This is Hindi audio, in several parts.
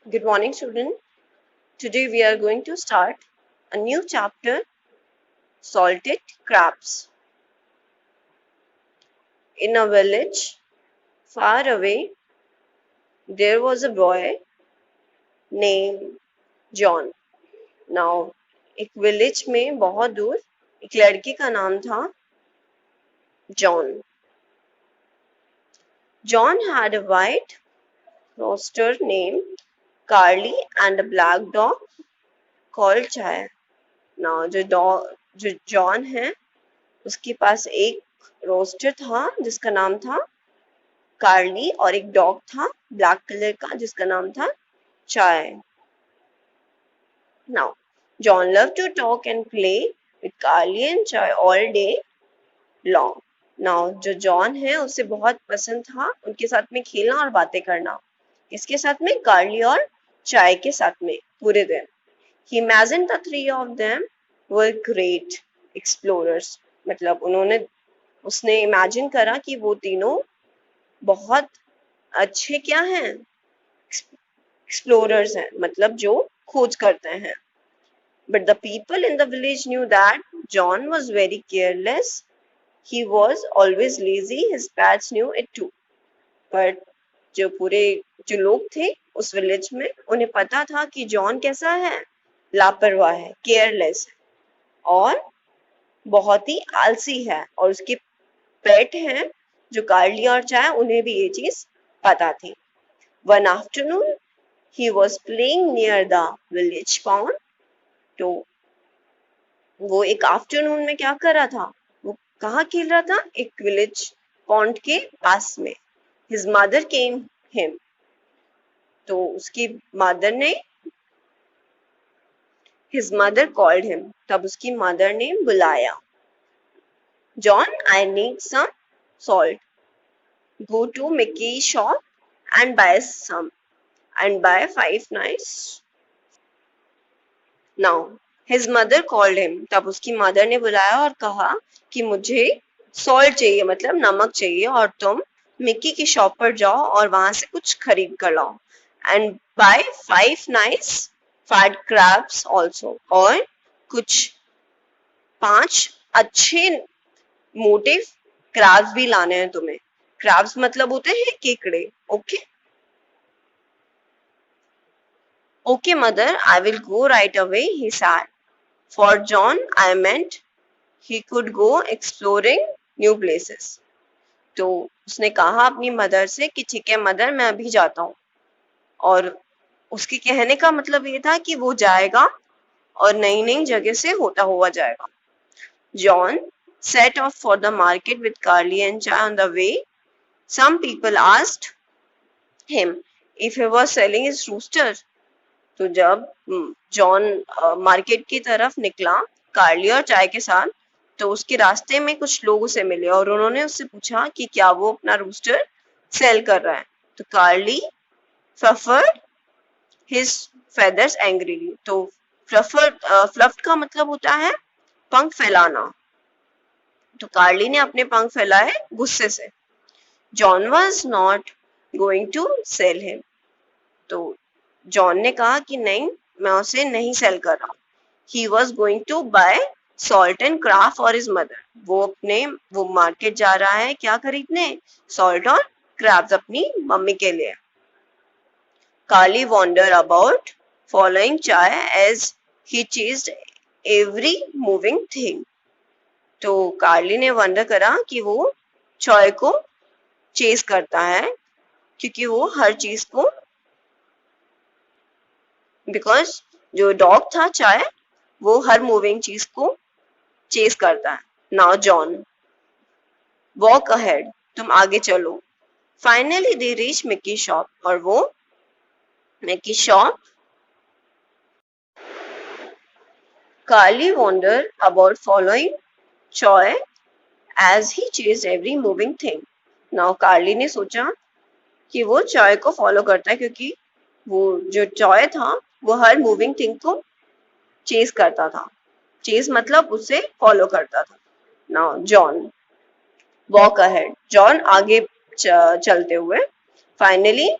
Good morning, student. Today we are going to start a new chapter, Salted Crabs. In a village far away, there was a boy named John. Now, एक विलेज में बहुत दूर एक लड़के का नाम था John. John had a white rooster named Carly and a black dog called Chai. Now, जो जॉन है उसके पास एक रोस्टर था जिसका नाम था कार्ली और एक डॉग था ब्लैक कलर का जिसका नाम था Chai. Now John love to talk and play with Carly and Chai all day long. Now जो जॉन है उसे बहुत पसंद था उनके साथ में खेलना और बातें करना. इसके साथ में कार्ली और चाय के साथ में पूरे दिन. He imagined the three of them were great explorers. मतलब उसने इमेजिन करा कि वो तीनों बहुत अच्छे क्या हैं, एक्सप्लोरर्स हैं, मतलब जो खोज करते हैं. But the people in the village knew that John was very careless. He was always lazy. His pets knew it too. But जो लोग थे उस विलेज में उन्हें पता था कि जॉन कैसा है, लापरवाह है, केयरलेस है और बहुत ही आलसी है. और उसके पेट हैं जो कार्ली और चाय, उन्हें भी ये चीज पता थी. One afternoon he was playing near the village pond. तो वो एक आफ्टरनून में क्या कर रहा था, वो कहाँ खेल रहा था, एक विलेज पॉन्ड के पास में. His mother came him. तो उसकी मदर ने His mother called him. तब उसकी मदर ने बुलाया. John, I need some salt. Go to Mickey's shop and buy some. And buy 5 nice. Now, his mother called him. तब उसकी मदर ने बुलाया और कहा कि मुझे सॉल्ट चाहिए, मतलब नमक चाहिए, और तुम मिक्की की शॉप पर जाओ और वहां से कुछ खरीद कर लाओ. And buy 5 nice fat crabs also. और कुछ 5 अच्छे मोटे क्रैब्स भी लाने हैं तुम्हें. क्रैब्स मतलब होते हैं केकड़े. Okay Okay, mother, I will go right away, he said. For John, I meant he could go exploring new places. तो उसने कहा अपनी मदर से कि ठीक है मदर, मैं अभी जाता हूँ. और उसके कहने का मतलब ये था कि वो जाएगा और नई नई जगह से होता हुआ जाएगा. John set off for the market with Carly and Chai. On the way, some people asked him if he was selling his rooster. तो जब जॉन मार्केट की तरफ निकला कार्ली और चाय के साथ, तो उसके रास्ते में कुछ लोग उसे मिले और उन्होंने उससे पूछा कि क्या वो अपना रूस्टर सेल कर रहा है. तो कार्ली फ्लफर्ड हिज फेदर्स एंग्रीली. तो फ्लफ्ड का मतलब होता है पंख फैलाना. तो कार्ली ने अपने पंख फैलाए गुस्से से. John was not going to sell him. तो जॉन ने कहा कि नहीं, मैं उसे नहीं सेल कर रहा. He was going to buy salt and crab for his mother. वो मार्केट जा रहा है क्या खरीदने, सॉल्ट और क्रैब्स अपनी मम्मी के लिए. Carly wandered about following Chai as he chased every moving thing. तो कार्ली ने वंडर करा कि वो चॉय को चेस करता है क्योंकि वो हर चीज को, बिकॉज जो डॉग था चाय वो हर मूविंग चीज को चेस करता है. नाउ जॉन वॉक अहेड, तुम आगे चलो. Finally they reach Mickey shop. और वो Mickey shop. Carly wonder about following Chai as he chased every moving thing. Now Carly ने सोचा कि वो चॉय को फॉलो करता है क्योंकि वो जो चॉय था वो हर मूविंग थिंग को चेस करता था. चेस मतलब उसे फॉलो करता था. Now John walk ahead, John आगे चलते हुए. Finally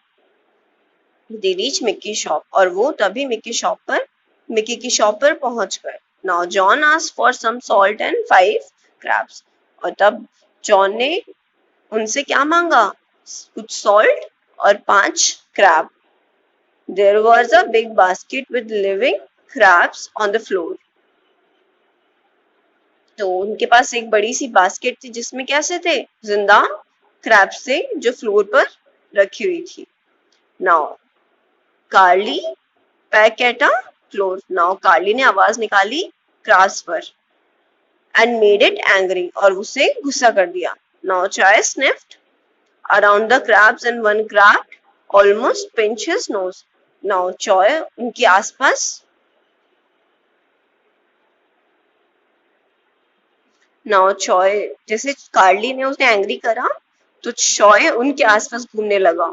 They reach Mickey shop और वो तभी मिक्की की शॉप पर पहुंच गए. Now John asked for some salt and 5 crabs. और तब जॉन ने उनसे क्या मांगा? कुछ सॉल्ट और 5 crab. There was a big basket with living crabs on the floor. तो उनके पास एक बड़ी सी बास्केट थी जिसमें कैसे थे? जिंदा क्रैब्स थे जो फ्लोर पर रखी हुई थी. Now Carly peck at a floor. Now Carly ने आवाज निकाली क्रैब्स पर. एंड मेड इट एंग्री और उसे गुस्सा कर दिया. Now Chai sniffed around the crabs and one crab almost pinch his nose. Now Chai उनके आसपास नाउ चॉय जैसे कार्ली ने उसे एंग्री करा तो चॉय उनके आसपास घूमने लगा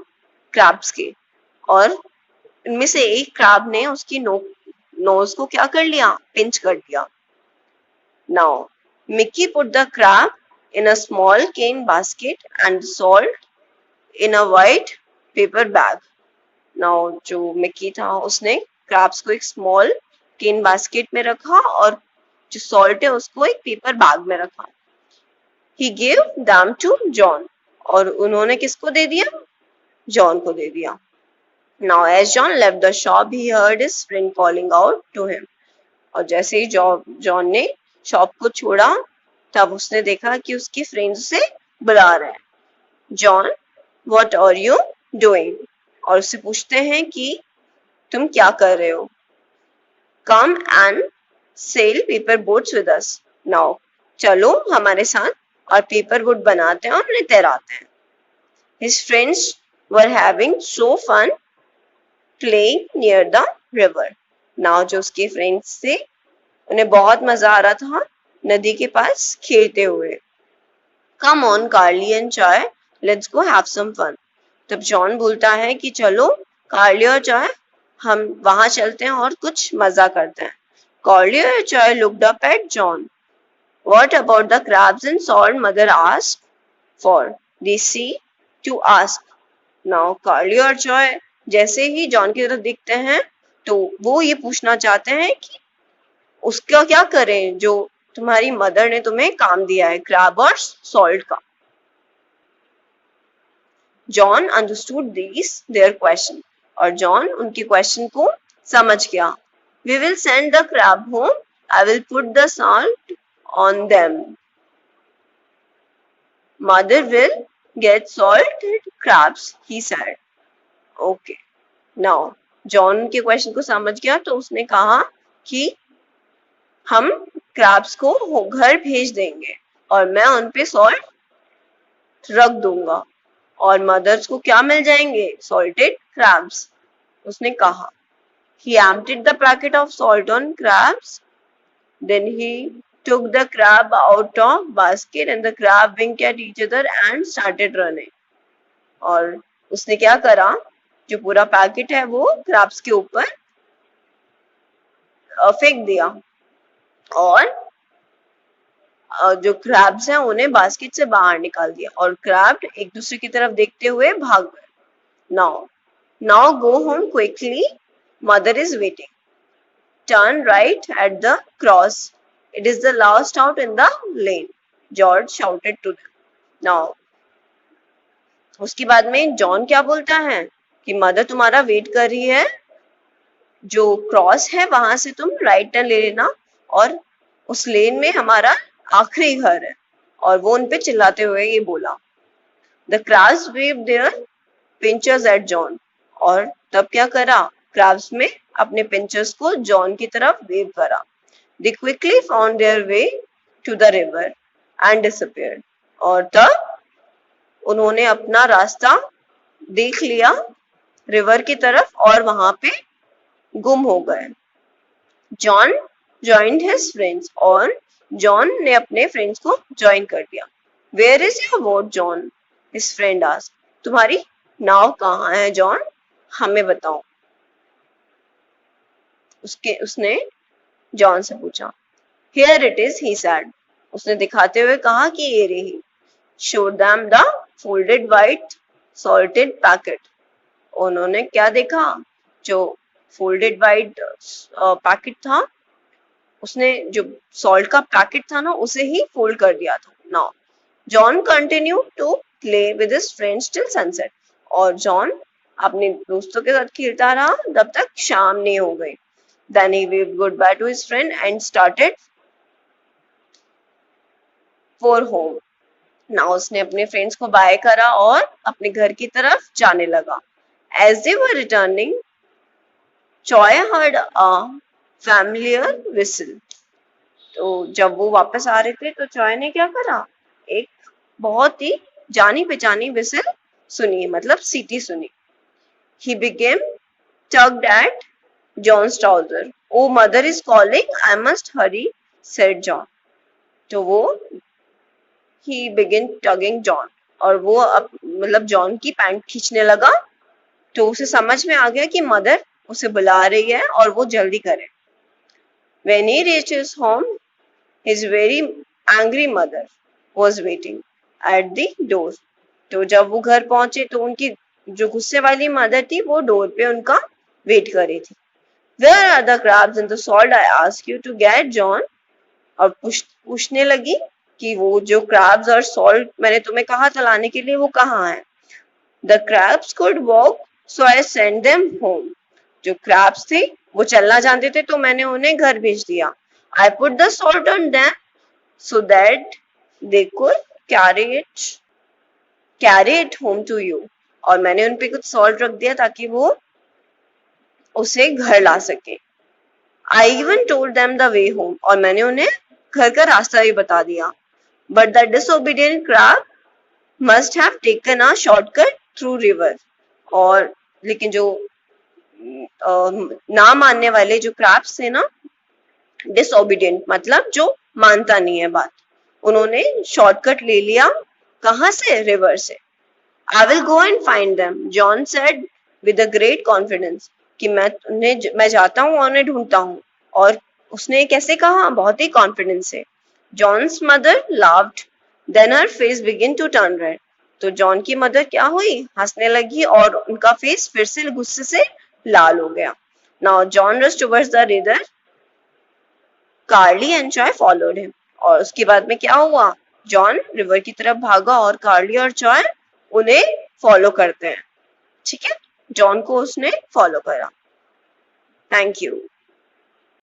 क्रैब्स के. और इनमें से एक क्रैब ने उसकी नोज को क्या कर लिया? पिंच कर दिया. Now Mickey put the crab in a small cane basket and salt in a white paper bag. Now जो मिक्की था उसने क्रैब्स को एक स्मॉल केन बास्केट में रखा और जो सॉल्ट है उसको एक पेपर बैग में रखा. He gave them to John और उन्होंने किसको दे दिया? जॉन को दे दिया. Now as John left the shop, he heard his friend calling out to him. और जैसे ही जॉन ने शॉप को छोड़ा तब उसने देखा कि उसके फ्रेंड्स उसे बुला रहे हैं. John, what are you doing? और उससे पूछते हैं कि तुम क्या कर रहे हो? Come and sail paper boats with us. Now चलो हमारे साथ और पेपर बोट बनाते हैं और उन्हें तैराते हैं. His friends were having so fun playing near the river. Now जो उसके फ्रेंड्स थे उन्हें बहुत मजा आ रहा था नदी के पास खेलते हुए. Come on Carly and Joy, let's go have some fun. तब जॉन बोलता है कि चलो कार्ली और जॉय हम वहां चलते हैं और कुछ मजा करते हैं. Carly and Joy looked up at John. What about the crabs and salt? Mother asked for. They see to ask. Now कार्ली और जॉय जैसे ही जॉन की तरफ देखते हैं तो वो ये पूछना चाहते हैं कि उसका क्या करें जो तुम्हारी मदर ने तुम्हें काम दिया है क्रैब और सॉल्ट का. जॉन अंडरस्टूड देयर क्वेश्चन और जॉन उनके क्वेश्चन को समझ गया. We will send the crab home. I will put the salt on them. Mother will get salted crabs, he said. Okay. Now, John के क्वेश्चन को समझ गया तो उसने कहा कि हम क्रैब्स को घर भेज देंगे और मैं उन पे सॉल्ट रख दूंगा और मदर्स को क्या मिल जाएंगे? Salted crabs. उसने कहा. He emptied the packet of salt on crabs. Then he took the crab out of basket and the crab winked at each other and started running. और उसने क्या करा? जो पूरा पैकेट है वो क्रैब्स के ऊपर फेंक दिया और जो क्रैब्स हैं उन्हें बास्केट से बाहर निकाल दिया और क्रैब एक दूसरे की तरफ देखते हुए भाग गए. Now go home quickly. Mother is waiting. Turn right at the cross. It is the last out in the lane. George shouted to them. Now, उसके बाद में जॉन क्या बोलता है कि मदर तुम्हारा वेट कर रही है. जो क्रॉस है वहां से तुम राइट टर्न ले लेना और उस लेन में हमारा आखिरी घर है. और वो उन पे चिल्लाते हुए ये बोला. The crabs waved their pinchers at John. और तब क्या करा? क्रैब्स में अपने पिंचर्स को जॉन की तरफ वेव करा. They quickly found their way to the river and disappeared. और तब उन्होंने अपना रास्ता देख लिया रिवर की तरफ और वहां पे गुम हो गए. जॉन joined his friends और जॉन ने अपने फ्रेंड्स को ज्वाइन कर दिया. Where is your boat, John? His friend asked. तुम्हारी नाव कहाँ है जॉन? हमें बताओ. उसने जॉन से पूछा. Here it is, he said. उसने दिखाते हुए कहा कि ये रही. Showed them the folded white salted packet. उन्होंने क्या देखा, जो फोल्डेड वाइट पैकेट था, उसने जो सॉल्ट का पैकेट था ना उसे ही फोल्ड कर दिया था। Now John continue to play with his friends till sunset, और जॉन अपने दोस्तों के साथ खेलता रहा तब तक शाम नहीं हो गई। Then he waved goodbye to his friend and started for home. Now उसने अपने फ्रेंड्स को बाय करा और अपने घर की तरफ जाने लगा। As they were returning, Choy heard a familiar whistle. तो जब वो वापस आ रहे थे तो चॉय ने क्या करा, एक बहुत ही जानी पहचानी विसल सुनी, मतलब सीटी सुनी। He became tugged at John's trouser. Oh, mother is calling. I must hurry, said John. तो वो he began tugging John, और वो अब मतलब जॉन की पैंट खींचने लगा। तो उसे समझ में आ गया कि मदर उसे बुला रही है और वो जल्दी करे। When he reached his home, his very angry mother was waiting at the door. तो जब वो घर पहुंचे तो उनकी जो गुस्से वाली मदर थी वो डोर पे उनका वेट कर रही थी। Where are the crabs and the salt I asked you to get, John? और पूछने लगी कि वो जो crabs और salt मैंने तुम्हें कहा था लाने के लिए वो कहाँ है। The crabs could walk, so I sent them home. जो crabs थे वो चलना जानते थे तो मैंने उन्हें घर भेज दिया। I put the salt on them so that they could carry it home to you. और मैंने उन पे कुछ salt रख दिया ताकि वो उसे घर ला सके। I even told them the way home, और मैंने उन्हें घर का रास्ता भी बता दिया। But the disobedient crab must have taken a shortcut through river. और लेकिन जो ना मानने वाले जो क्रैब्स थे ना, डिसोबीडियंट मतलब जो मानता नहीं है बात, उन्होंने शॉर्टकट ले लिया। कहाँ से? रिवर से। I will go and find them, John said with a great confidence. कि मैं जाता हूँ और उन्हें ढूंढता हूँ। और उसने कैसे कहा? बहुत ही कॉन्फिडेंस से। John's mother laughed, then her face began to turn red. तो जॉन की मदर क्या हुई? हंसने लगी और उनका फेस फिर से गुस्से से लाल हो गया। Now John rushed towards the river. Carly and Joy followed him. और उसके बाद में क्या हुआ? जॉन रिवर की तरफ भागा और कार्ली और जॉय उन्हें फॉलो करते हैं। ठीक है, जॉन को उसने फॉलो करा। Thank you.